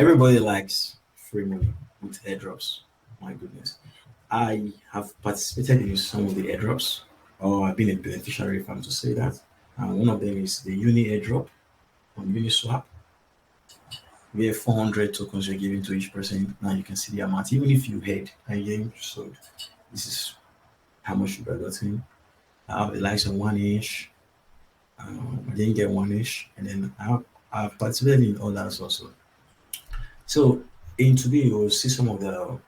Everybody likes free money with airdrops. My goodness. I have participated in some of the airdrops, or I've been a beneficiary, if I'm to say that. One of them is the Uni airdrop on Uniswap, where 400 tokens you're giving to each person. Now you can see the amount, even if you had and you sold. This is how much you got gotten. I have the likes of 1 inch. I didn't get 1 inch, and then I've participated in others also. So in today, you will see some of the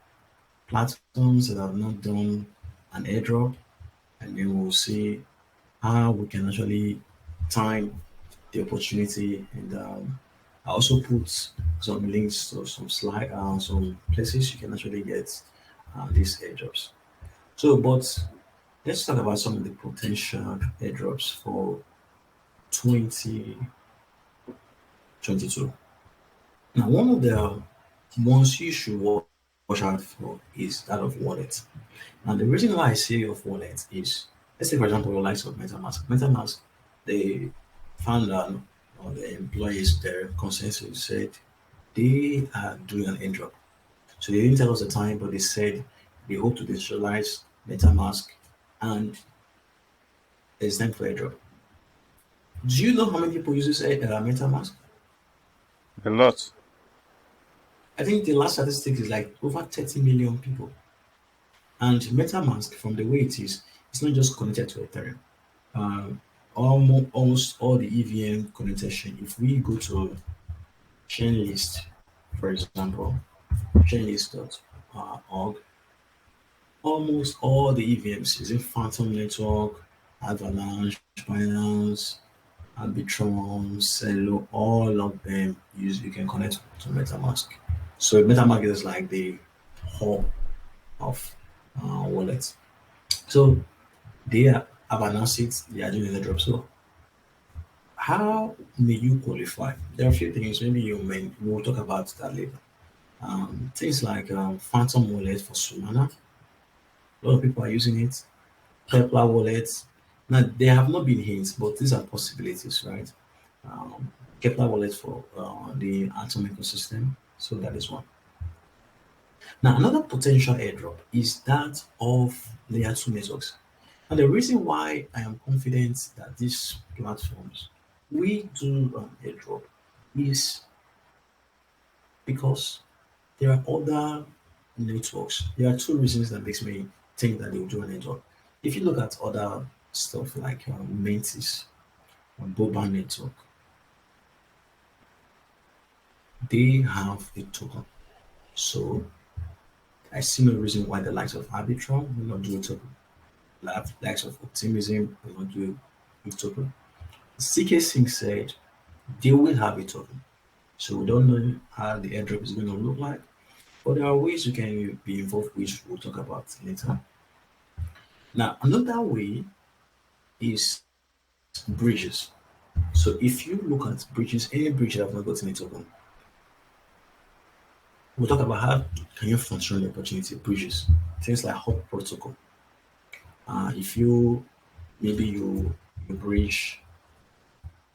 platforms that have not done an airdrop, and then we'll see how we can actually time the opportunity. And I also put some links to some places you can actually get these airdrops. So, but let's talk about some of the potential airdrops for 2022. Now, one of the ones you should watch out for is that of wallet. And the reason why I say of wallet is, let's say for example, the likes of MetaMask. MetaMask, the founder or the employees, their consensus said they are doing an airdrop. So they didn't tell us the time, but they said they hope to digitalize MetaMask and it's time for airdrop. Do you know how many people use this MetaMask? A lot. I think the last statistic is like over 30 million people. And MetaMask, from the way it is, it's not just connected to Ethereum. Almost all the EVM connotation. If we go to Chainlist, for example, chainlist.org, almost all the EVMs is in Phantom Network, Avalanche, Binance, Arbitrum, Celer, all of them you can connect to MetaMask. So MetaMask is like the hub of wallets. So have announced it, they are doing the drop. So how may you qualify? There are a few things maybe we'll talk about that later. Things like Phantom Wallet for Solana. A lot of people are using it. Kepler Wallet. Now there have not been hints, but these are possibilities, right? Um, Kepler Wallet for the Atom ecosystem. So that is one. Now another potential airdrop is that of layer two networks. And the reason why I am confident that these platforms we do airdrop is because there are other networks. There are two reasons that makes me think that they will do an airdrop. If you look at other stuff like Metis or Boba network, they have a token. So I see no reason why the likes of Arbitrum will not do a token. Likes of Optimism will not do a token. CK Sync said they will have a token. So we don't know how the airdrop is going to look like, but there are ways you can be involved, which we'll talk about later. Now, another way is bridges. So if you look at bridges, any bridge that have not gotten a token, we'll talk about how can you front run the opportunity bridges, things like hot protocol. If you maybe you bridge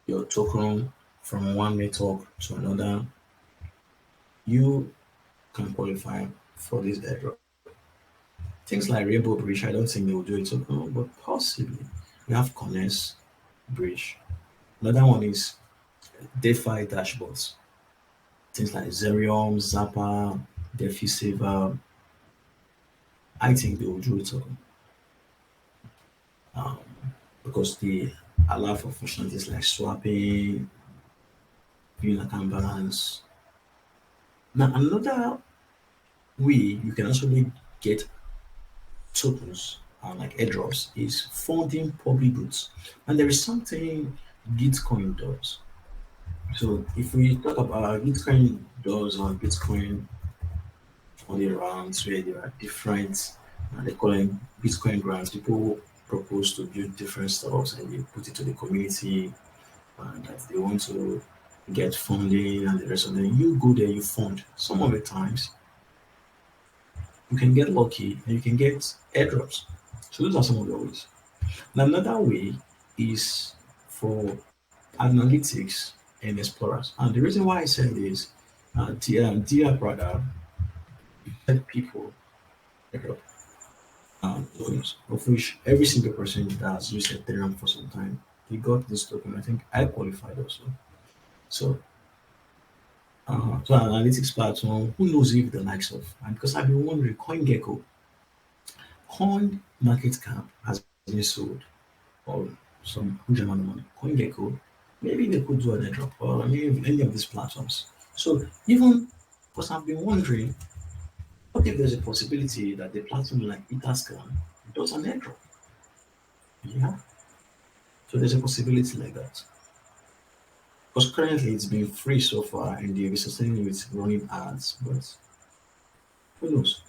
your token from one network to another, you can qualify for this airdrop. Things like Rainbow Bridge, I don't think they will do it so but possibly. We have Connect Bridge. Another one is DeFi Dashboards. Things like Ethereum, Zappa, DeFi Saver. I think they will do it so um, because they allow for functionalities like swapping, viewing account balance. Now, another way you can actually get tokens like airdrops is funding public goods. And there is something Gitcoin does. So if we talk about Bitcoin does on Bitcoin only rounds where there are different they call them Bitcoin grants. People propose to build different stuffs and they put it to the community and that they want to get funding and the rest of them. You go there, you fund. Some of the times you can get lucky and you can get airdrops. So those are some of the ways. Now, another way is for analytics and explorers. And the reason why I said this dear brother, said people airdrop tokens, of which every single person that has used Ethereum for some time, he got this token. I think I qualified also. So, so an analytics platform, who knows if the likes of, and because I've been wondering, CoinGecko, coin market cap has been sold or some huge amount of money. CoinGecko, maybe they could do an airdrop or maybe any of these platforms. So even because I've been wondering, what if there's a possibility that the platform like Etherscan does an airdrop? Yeah. So there's a possibility like that. Because currently it's been free so far and they'll be sustaining with running ads, but who knows?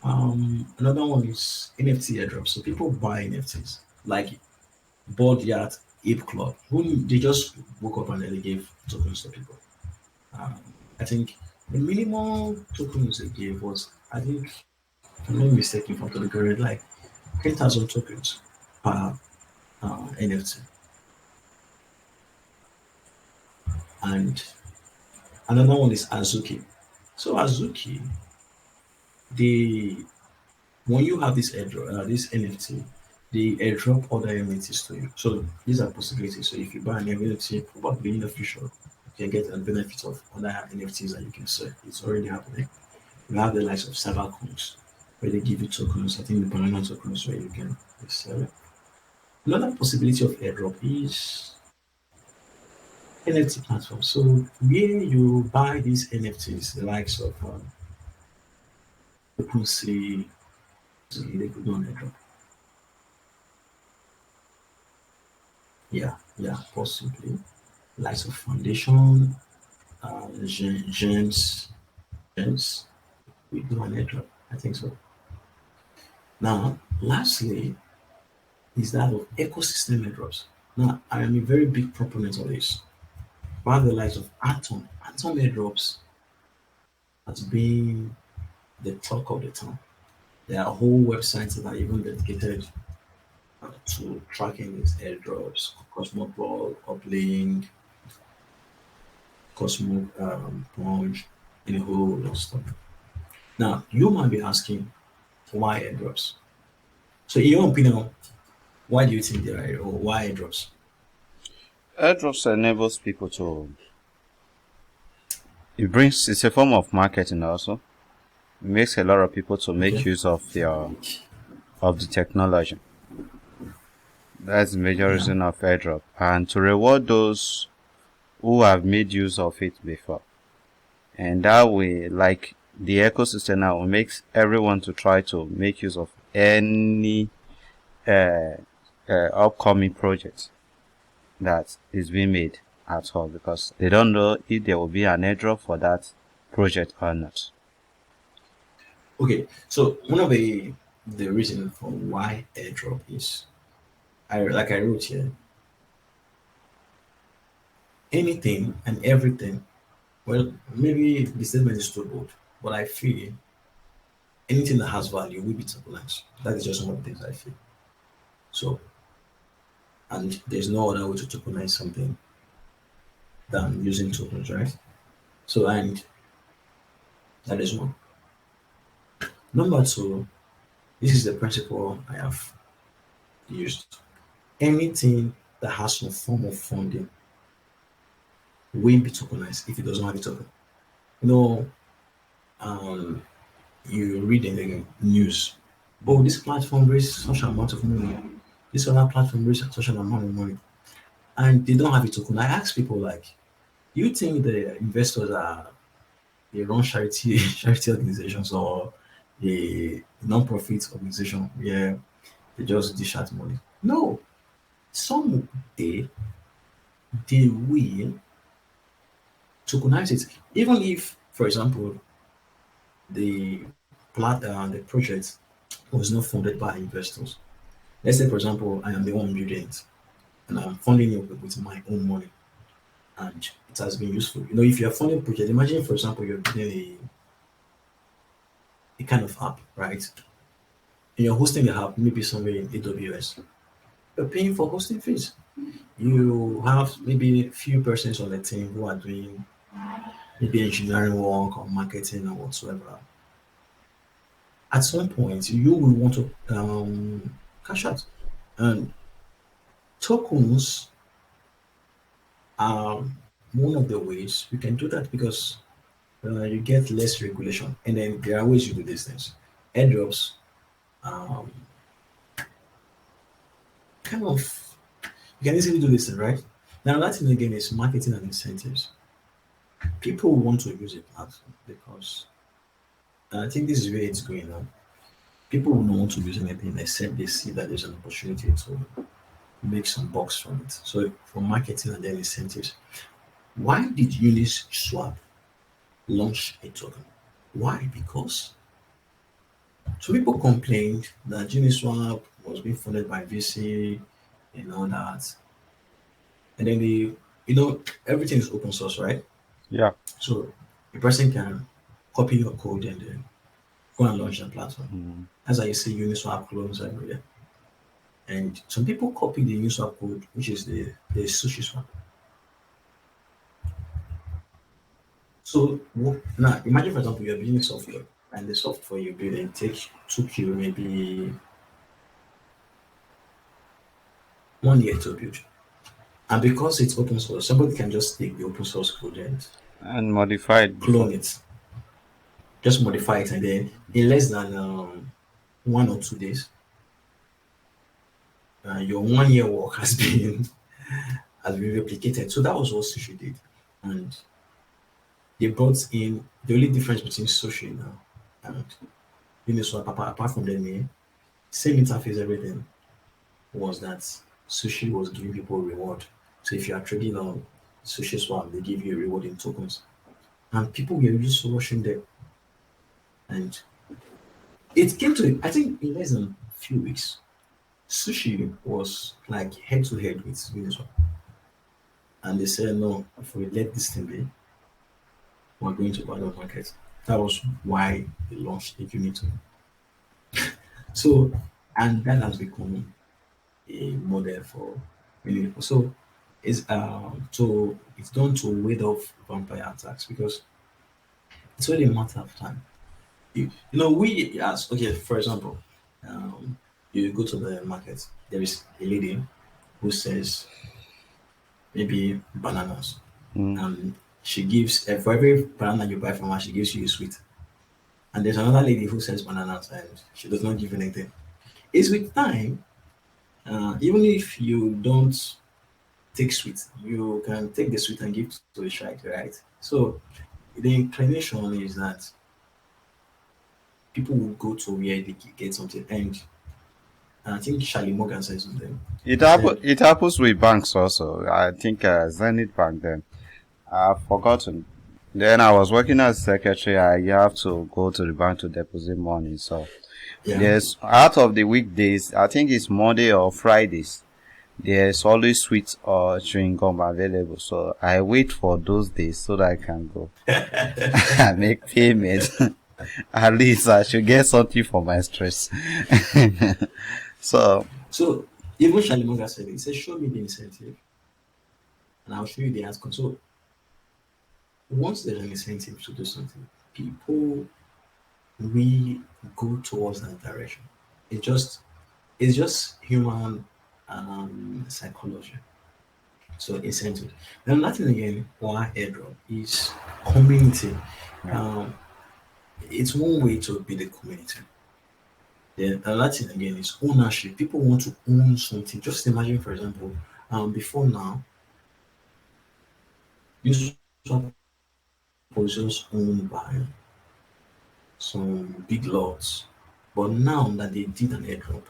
Another one is NFT airdrop. So people buy NFTs like Board Yacht Ape Club. Who they just woke up and then they gave tokens to people. Um, I think the minimum tokens they gave was, I think, if I'm not mistaken, from the correct, like 10,000 tokens per NFT. And another one is Azuki. So Azuki, the when you have this NFT, they airdrop other NFTs to you. So these are possibilities. So if you buy an NFT, probably in the future, you can get a benefit of other NFTs that you can sell. It's already happening. You have the likes of Cybercoins, where they give you tokens. I think the banana tokens where you can sell it. Another possibility of airdrop is NFT platforms. So where you buy these NFTs, the likes of OpenSea, so they could do an airdrop. Yeah, possibly. Likes of Foundation, James, we do an airdrop. I think so. Now, lastly, is that of ecosystem airdrops. Now, I am a very big proponent of this. While the likes of Atom airdrops has been the talk of the town. There are whole websites that are even dedicated to tracking these airdrops, Cosmo Ball, Uplink, Cosmo Punch, and a whole lot of stuff. Now, you might be asking, why airdrops? So, in your opinion, why do you think there are, or why airdrops? Airdrops enables people to. It's a form of marketing also. It makes a lot of people to make Okay. use of the technology. That's the major Yeah. reason of airdrop, and to reward those who have made use of it before. And that way, like the ecosystem now makes everyone to try to make use of any uh, upcoming project that is being made at all, because they don't know if there will be an airdrop for that project or not. Okay. So one of the reason for why airdrop is, I wrote here, anything and everything. Well, maybe the statement is too bold, but I feel anything that has value will be tokenized. That is just one of the things I feel. So, and there's no other way to tokenize something than using tokens, right? So, and that is one. Number two, this is the principle I have used. Anything that has some form of funding will be tokenized if it doesn't have a token. You know, um, you read in the news, oh, this platform raised such an amount of money. This other platform raised such an amount of money, and they don't have a token. I ask people like, do you think the investors are they run charity charity organizations or a non-profit organization where they just dish out money? No, some they will tokenize it, even if, for example, the the project was not funded by investors. Let's say, for example, I am the one building it, and I'm funding it with my own money, and it has been useful. You know, if you're funding a project, imagine, for example, you're building a kind of app, right? And you're hosting the app maybe somewhere in AWS. You're paying for hosting fees. You have maybe a few persons on the team who are doing. maybe engineering work or marketing or whatsoever, at some point you will want to cash out. And tokens are one of the ways you can do that because you get less regulation. And then there are ways you do these things. Airdrops, um, kind of, you can easily do this thing, right? Now, that thing again is marketing and incentives. People want to use a platform because I think this is where it's going now. People will not want to use anything except they see that there's an opportunity to make some bucks from it. So, for marketing and then incentives, why did Uniswap launch a token? Why? Because some people complained that Uniswap was being funded by VC and all that. And then everything is open source, right? Yeah. So a person can copy your code and then go and launch a platform. Mm. As I see Uniswap clones everywhere. And some people copy the Uniswap code, which is the sushi swap. So now imagine for example you're building software and the software you build and took you maybe 1 year to build. And because it's open source, somebody can just take the open source code and And modified clone before. it, just modify it, and then in less than 1 or 2 days, your 1 year work has been replicated. So that was what Sushi did, and they brought in the only difference between Sushi now and Uniswap, apart from the name, same interface, everything was that Sushi was giving people a reward. So if you are trading on Sushi Swap, they give you a reward in tokens, and people were just rushing there. And it came to, I think, in less than a few weeks, Sushi was like head to head with Uniswap. And they said, no, if we let this thing be, we're going to bother market. That was why they launched the Unity. So, and that has become a model for many people. So it's done to ward off vampire attacks because it's only a matter of time. We as okay, for example, um, you go to the market, there is a lady who says maybe bananas, Mm. and she gives for every banana you buy from her, she gives you a sweet. And there's another lady who sells bananas and she does not give anything. It's with time, even if you don't take sweet, you can take the sweet and give to the child, right? So the inclination is that people will go to where they can get something. And I think Charlie Morgan said something. He said, It happens with banks also. I think Zenith Bank then. I've forgotten. Then I was working as secretary. I have to go to the bank to deposit money. So yeah. there's out of the weekdays, I think it's Monday or Fridays. There's always sweet or chewing gum available. So I wait for those days so that I can go and make payment. At least I should get something for my stress. So So even Charlie Morgan said it. He said, show me the incentive and I'll show you the outcome. So once there's an incentive to do something, people we go towards that direction. It just it's just human psychology. So incentive. Then Latin again, or airdrop is community. yeah. Um, it's one way to build a community. Then Latin again is ownership. People want to own something. Just imagine, for example, before now, this was just owned by some big lots. But now that they did an airdrop,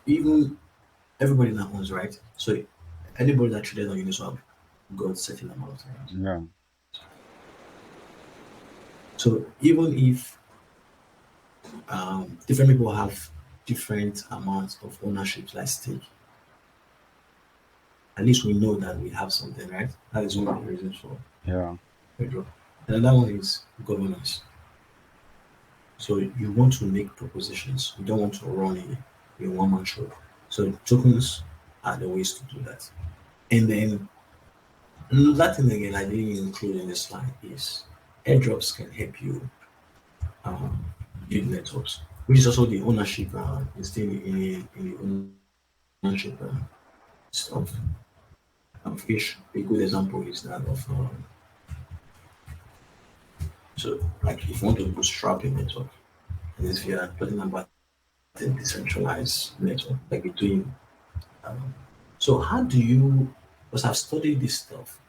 even everybody now owns, right? So anybody that traded on Uniswap got certain amount of times. Yeah. So even if different people have different amounts of ownership, like stake, at least we know that we have something, right? That is one of the reasons for Yeah. airdrop. Another one is governance. So you want to make propositions. You don't want to run a one-man show. So tokens are the ways to do that. And then Another thing again I didn't include in the slide is airdrops can help you um, build networks, which is also the ownership instead in the ownership stuff. Which a good example is that of so like if you want to bootstrap a network, and if you are talking about a decentralized network like we're doing, so how do you? Because I've studied this stuff.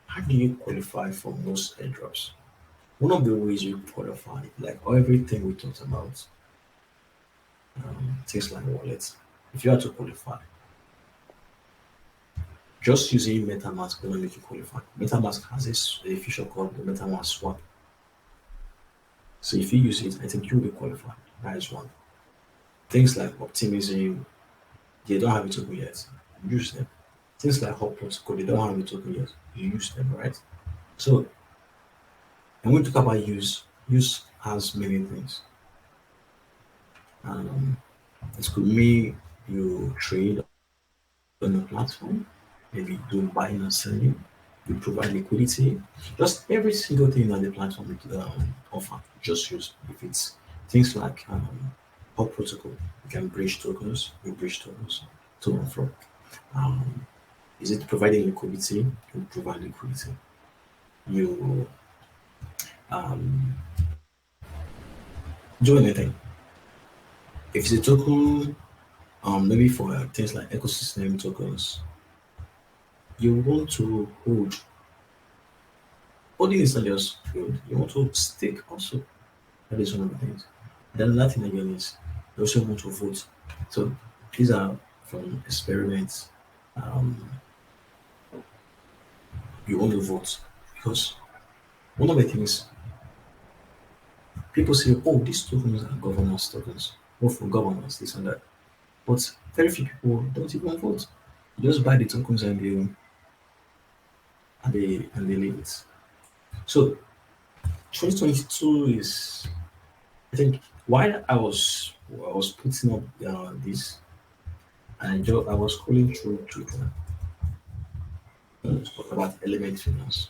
How do you qualify for most airdrops? One of the ways you qualify, like everything we talked about, things like wallets, if you are to qualify, just using MetaMask will not make you qualify. MetaMask has a feature called the MetaMask swap. So if you use it, I think you'll be qualified. That is one. Things like optimism, they don't have a token yet. Use them. Things like Hot Protocol, they don't have a token yet. You use them, right? So and when we talk about use has many things. Um, it could mean you trade on a platform, maybe do buying and selling, you provide liquidity, just every single thing that the platform offer. Just use if it's things like Hot Protocol, you can bridge tokens, you bridge tokens to and from. Um, is it providing liquidity? You provide liquidity. You um, do anything. If it's a token, maybe for things like ecosystem tokens, you want to hold. Holding is not just hold. You want to stake also. That is one of the things. Then another thing again is you also want to vote. So these are from experiments. Um, you want to vote because one of the things people say, oh, these tokens are governance tokens, or for governance, this and that. But very few people don't even vote. You just buy the tokens and they leave it. So 2022 is, I think, while I was putting up this, I was scrolling through Twitter to talk about Element Finance.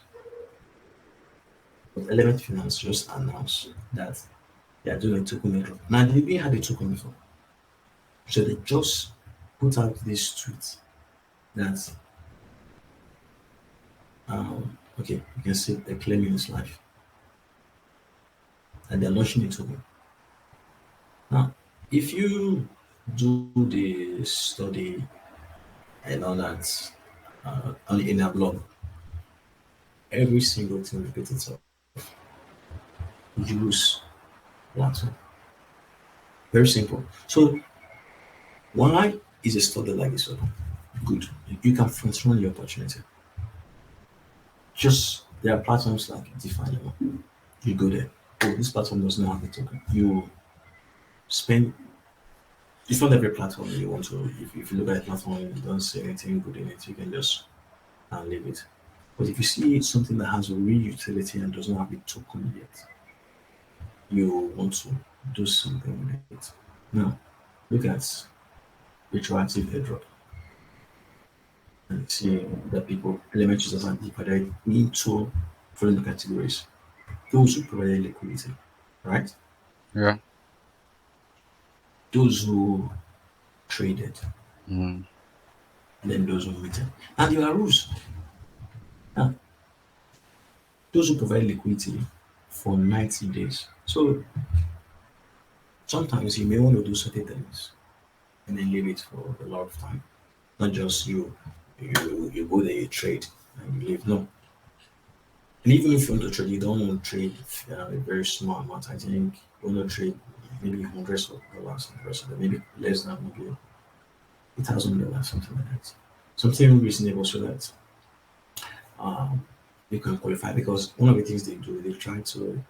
But Element Finance just announced that they are doing a token airdrop. Now they didn't have a token before, so they just put out this tweet that okay, you can see they're claiming his life and they're launching a token. Now, if you do the study and all that in a blog, every single thing repeats itself. Use platform. Very simple. So why is a study like this one good? You can front run your opportunity. Just there are platforms like DeFi. You go there. Oh, this platform does not have a token. You spend. It's not every platform you want to. If you look at a platform and you don't see anything good in it, you can just leave it. But if you see it's something that has a real utility and does not have a token yet, you want to do something with it. Now, look at retroactive airdrop and see that people element users are divided into following categories. Those who provided liquidity, right? Yeah. Those who traded, Mm. and then those who minted. And there are rules. Now, those who provide liquidity for 90 days. So sometimes you may want to do certain things and then leave it for a lot of time. Not just you go there, you trade, and you leave. No. And even if you want to trade, you don't want to trade a very small amount. I think you want to trade maybe hundreds of dollars, maybe less than maybe $1,000, something like that. Something reasonable so that um, you can qualify. Because one of the things they do, they try to,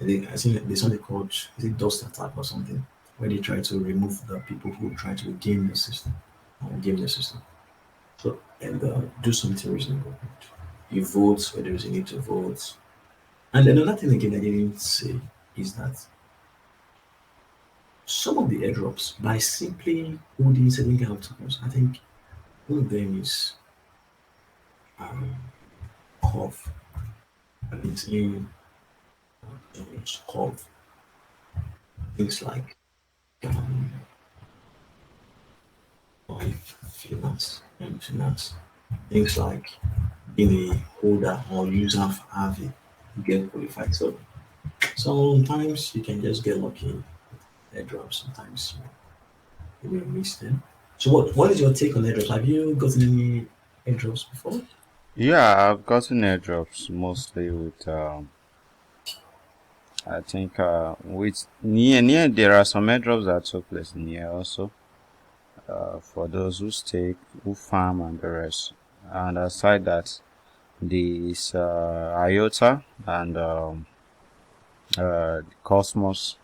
I think there's something called, is it dust attack or something, where they try to remove the people who try to game the system, game the system. So, and do something reasonable. You vote where there is a need to vote. And another thing again I didn't say is that some of the airdrops, by simply holding certain kind of tokens, I think one of them is um, curve, and it's in curve things like um, finance and finance, things like being a holder or user of Avi to get qualified. So sometimes you can just get lucky airdrops. Sometimes you will miss them. So what is your take on airdrops? Have you gotten any airdrops before? Yeah, I've gotten airdrops mostly with I think with near there are some airdrops that took place near also. For those who stake, who farm and the rest. And aside that, this IOTA and Cosmos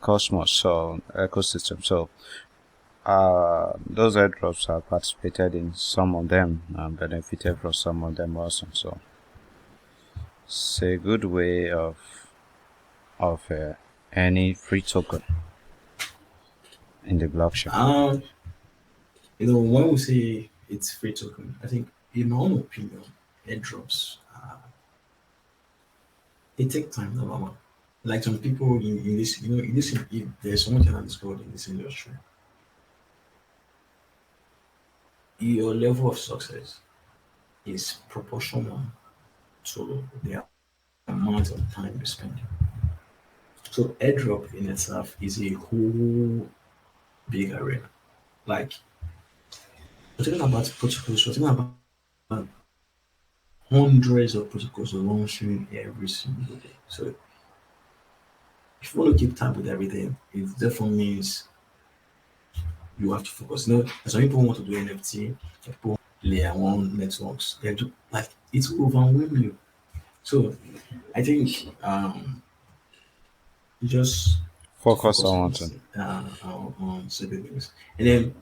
Cosmos so ecosystem. So those airdrops have participated in some of them and benefited from some of them also. So it's a good way of any free token in the blockchain. Um, when we say it's free token, I think, in my own opinion, airdrops, they take time, number one. Like some people in this, in this, there's one thing I discovered in this industry. Your level of success is proportional to the amount of time you spend. So airdrop in itself is a whole big arena. Like we're talking about protocols, we're talking about hundreds of protocols launching every single day. So if you want to keep tab with everything, it definitely means you have to focus. Some people want to do NFT, some people layer one networks. They do like it's overwhelm you. So I think you just to Focus focus on one thing. on certain things. And then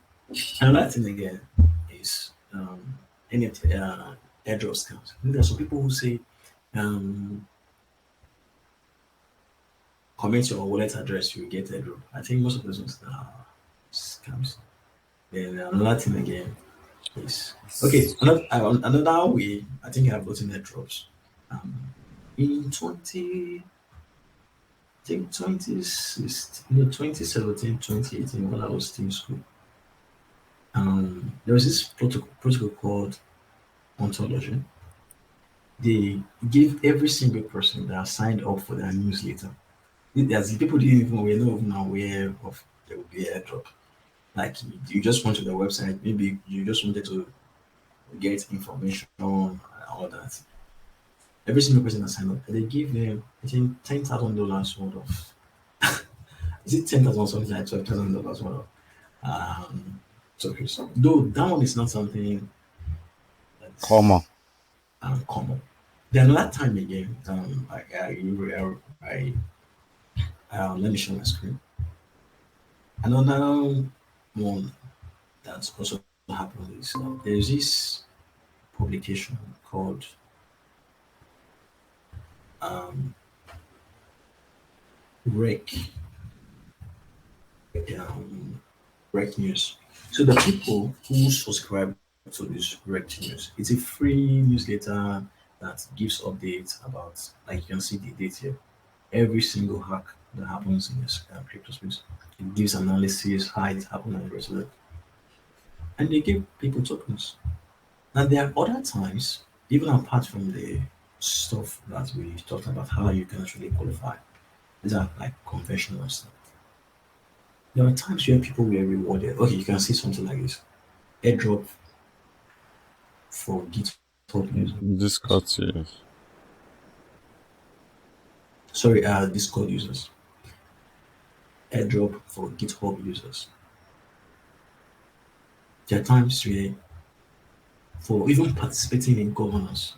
another thing again is NFT airdrop scams. There are some people who say um, comment your wallet address, you get airdrop. I think most of those ones are scams. Then another thing again is okay. Another way I think I've gotten airdrops. Um, in 2017, 2018, when I was still in school, there was this protocol called ontology. They give every single person that signed up for their newsletter. As people didn't even were not even aware of there would be airdrop. Like you just went to the website, maybe you just wanted to get information and all that. Every single person that signed up, they give them I think $10,000 worth of is it 10,000 something like $12,000 worth of tokens. Though that one is not something Common. that's common. Then that time again, let me show my screen. Another one that's also happened is there's this publication called um, Rec, um, Rec News. So the people who subscribe to this Rec News, it's a free newsletter that gives updates about, like you can see the date here, every single hack that happens in this crypto space. It gives analysis, how it happened, and the rest of it. And they give people tokens. And there are other times, even apart from the stuff that we talked about, how you can actually qualify, these are like conventional stuff. There are times where people were rewarded. Okay, you can see something like this airdrop for GitHub users. Discord series. Sorry, Discord users. Airdrop for GitHub users. There are times where, for even participating in governance,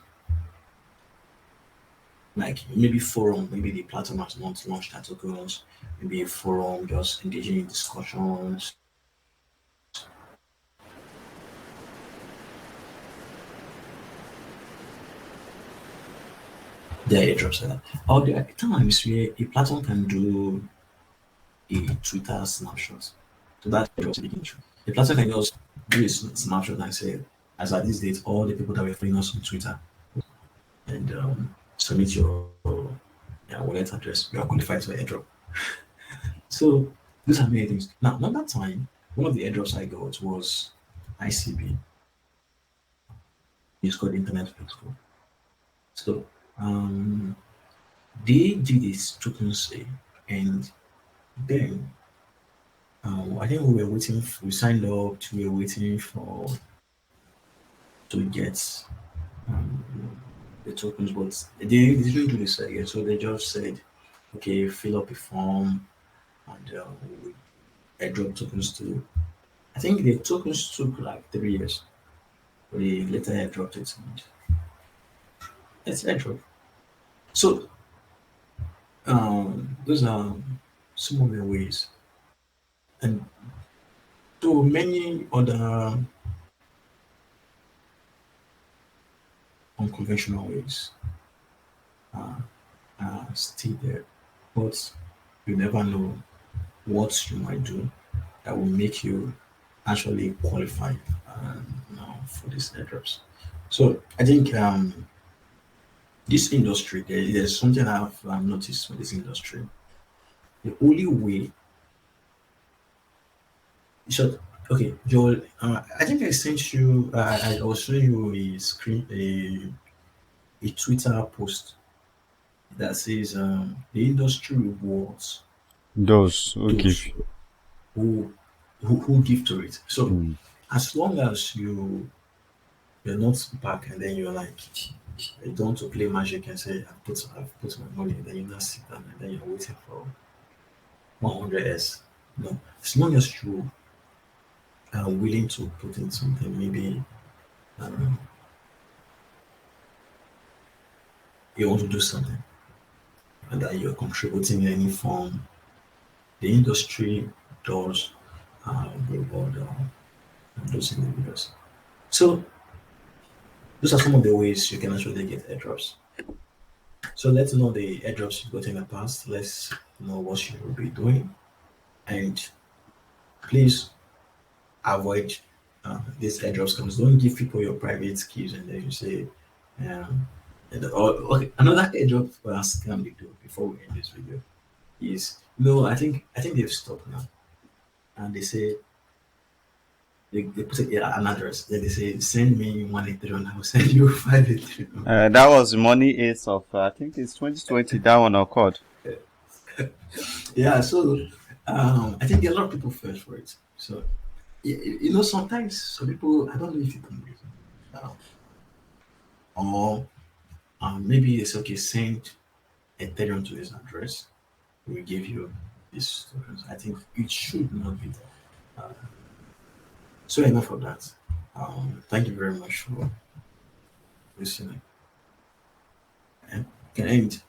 like maybe forum, maybe the platform has not launched that tokens, maybe a forum just engaging in discussions. There are airdrops like that. Or there are times where a platform can do a Twitter snapshot. So that airdrop is the platform can just do a snapshot and say, as at this date, all the people that were following us on Twitter and submit your wallet address. You are qualified for airdrop. So these are many things. Now, at that time, one of the airdrops I got was ICB. It's called Internet Explorer. So they did this token sale, and then I think we were waiting. We signed up. We were waiting for to get um, the tokens, but they didn't do this again. So they just said, okay, fill up a form and we airdrop tokens to. I think the tokens took like 3 years. We later airdropped it, and it's airdrop. So those are some of the ways, and to many other unconventional ways still there, but you never know what you might do that will make you actually qualify now for these airdrops. So I think this industry, there's something I've noticed with this industry. The only way, so okay, Joel, I think I sent you, I was showing you a Twitter post that says the industry rewards Those who give. those who who give to it. So Mm. as long as you're not back and then you're like you don't want to play magic and say I've put my money and then you not sit down and then you're waiting for 100s. No, as long as you are willing to put in something, maybe um, you want to do something and that you're contributing in any form, the industry does reward those individuals. So those are some of the ways you can actually get airdrops. So let's know the airdrops you've got in the past. Let's know what you will be doing. And please avoid these airdrops because don't give people your private keys and then you say, um, okay, another airdrop scam they do before we end this video is no, I think they've stopped now. And they say they put an address, then they say send me 1 Ethereum, I'll send you 5 Ethereum. That was Money 8th of, I think it's 2020, that one occurred. Yeah, so I think a lot of people fell for it. So sometimes some people I don't know if you can reason. Or maybe it's okay, send Ethereum to this address. We give you this tokens. I think it should not be there. Uh, so enough of that. Thank you very much for listening. And can end.